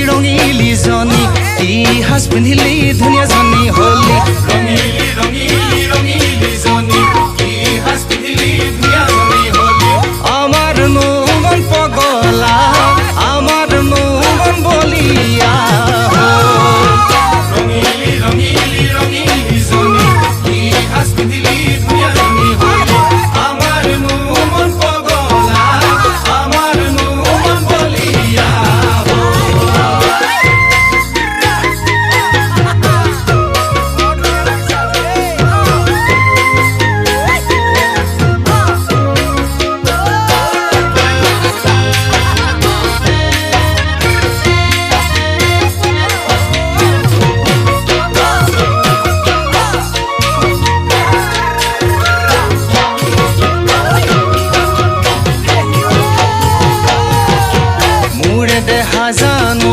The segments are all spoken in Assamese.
ৰঙিলি জনী কি সাজ পিন্ধিলি ধুনীয়া জনী হলি ৰঙিলি জনী কি সাজ পিন্ধিলি ধুনীয়া জনী হলি আমাৰ মন পগলা আমাৰ মন বলিয়া ৰঙিলি জনী কি সাজ পিন্ধিলি ধুনীয়া জনী হলি আমাৰ মন পগলা আমাৰ মন বলিয়া হাজানো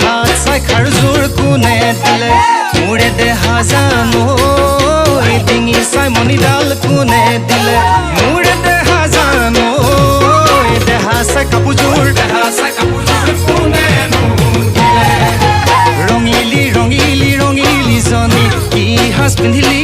হাত চাই খাৰজোৰ কোনে দিলে মোৰে দেহা জানো ডিঙি চাই মণিডাল কোনে দিলে মোৰে দেহা জানো দেহা চাই কাপোৰযোৰ কোনে দিলে ৰঙিলি জনী কি সাজ পিন্ধিলি